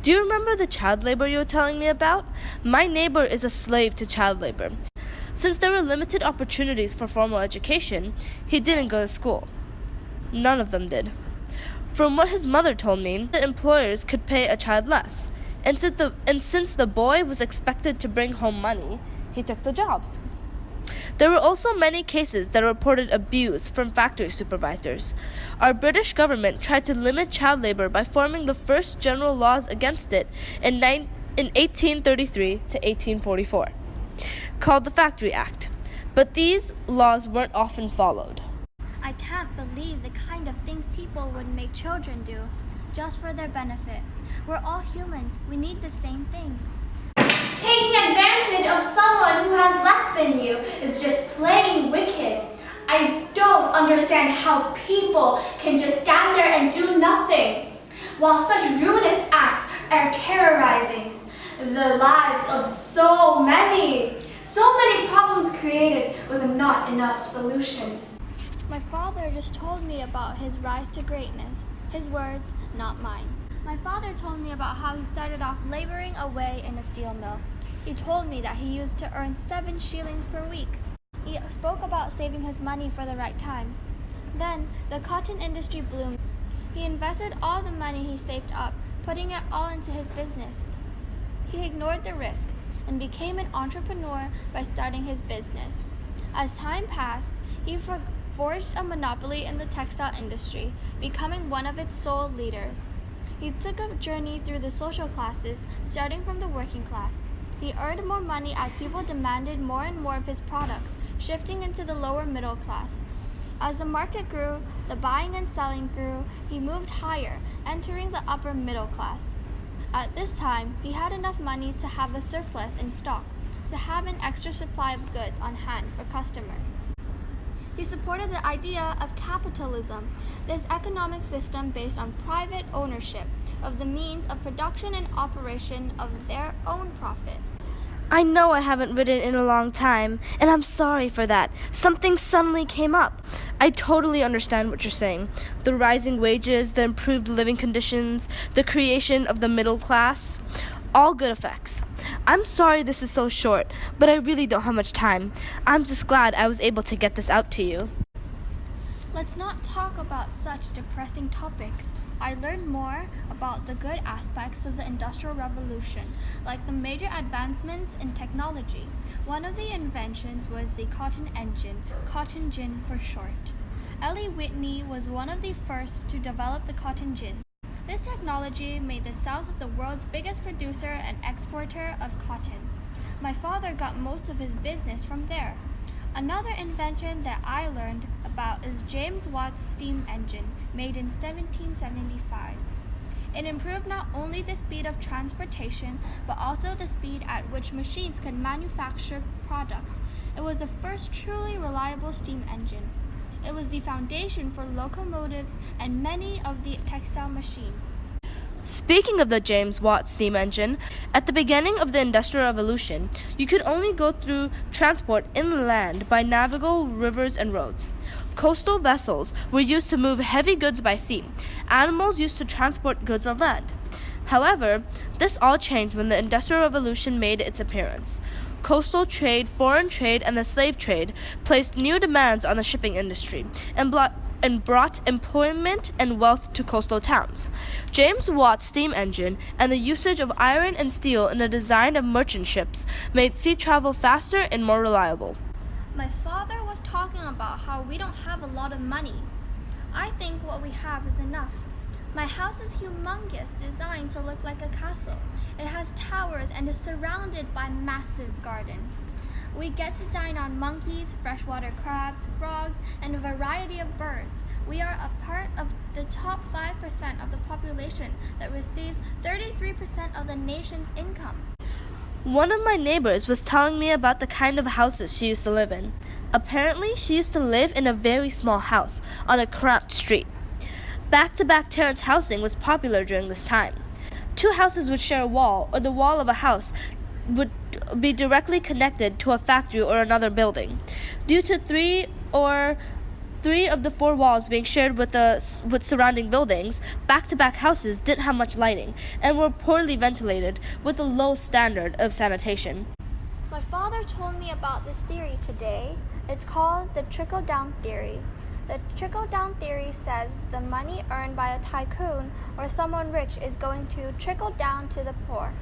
Do you remember the child labor you were telling me about? My neighbor is a slave to child labor. Since there were limited opportunities for formal education, he didn't go to school. None of them did. From what his mother told me, the employers could pay a child less. And since the boy was expected to bring home money, he took the job. There were also many cases that reported abuse from factory supervisors. Our British government tried to limit child labor by forming the first general laws against it in 1833 to 1844, called the Factory Act. But these laws weren't often followed. I can't believe the kind of things people would make children do, just for their benefit. We're all humans. We need the same things. Taking advantage of someone who has less than you is just plain wicked. I don't understand how people can just stand there and do nothing, while such ruinous acts are terrorizing the lives of so many problems created with not enough solutions. My father just told me about his rise to greatness. His words, not mine. My father told me about how he started off laboring away in a steel mill. He told me that he used to earn 7 shillings per week. He spoke about saving his money for the right time. Then, the cotton industry bloomed. He invested all the money he saved up, putting it all into his business. He ignored the risk and became an entrepreneur by starting his business. As time passed, he forged a monopoly in the textile industry, becoming one of its sole leaders. He took a journey through the social classes, starting from the working class. He earned more money as people demanded more and more of his products, shifting into the lower middle class. As the market grew, the buying and selling grew, he moved higher, entering the upper middle class. At this time, he had enough money to have a surplus in stock, to have an extra supply of goods on hand for customers. He supported the idea of capitalism, this economic system based on private ownership of the means of production and operation of their own profit. I know I haven't written in a long time, and I'm sorry for that. Something suddenly came up. I totally understand what you're saying. The rising wages, the improved living conditions, the creation of the middle class. All good effects. I'm sorry this is so short, but I really don't have much time. I'm just glad I was able to get this out to you. Let's not talk about such depressing topics. I learned more about the good aspects of the Industrial Revolution, like the major advancements in technology. One of the inventions was the cotton engine, cotton gin for short. Eli Whitney was one of the first to develop the cotton gin. This technology made the South the world's biggest producer and exporter of cotton. My father got most of his business from there. Another invention that I learned about is James Watt's steam engine, made in 1775. It improved not only the speed of transportation, but also the speed at which machines could manufacture products. It was the first truly reliable steam engine. It was the foundation for locomotives and many of the textile machines. Speaking of the James Watt steam engine, at the beginning of the Industrial Revolution, you could only go through transport inland by navigable rivers and roads. Coastal vessels were used to move heavy goods by sea. Animals used to transport goods on land. However, this all changed when the Industrial Revolution made its appearance. Coastal trade, foreign trade, and the slave trade placed new demands on the shipping industry and brought employment and wealth to coastal towns. James Watt's steam engine and the usage of iron and steel in the design of merchant ships made sea travel faster and more reliable. My father was talking about how we don't have a lot of money. I think what we have is enough. My house is humongous, designed to look like a castle. It has towers and is surrounded by a massive garden. We get to dine on monkeys, freshwater crabs, frogs, and a variety of birds. We are a part of the top 5% of the population that receives 33% of the nation's income. One of my neighbors was telling me about the kind of houses she used to live in. Apparently, she used to live in a very small house on a cramped street. Back-to-back terrace housing was popular during this time. 2 houses would share a wall, or the wall of a house would be directly connected to a factory or another building. Due to 3 3 of the 4 walls being shared with surrounding buildings, back-to-back houses didn't have much lighting and were poorly ventilated with a low standard of sanitation. My father told me about this theory today. It's called the trickle-down theory. The trickle-down theory says the money earned by a tycoon or someone rich is going to trickle down to the poor.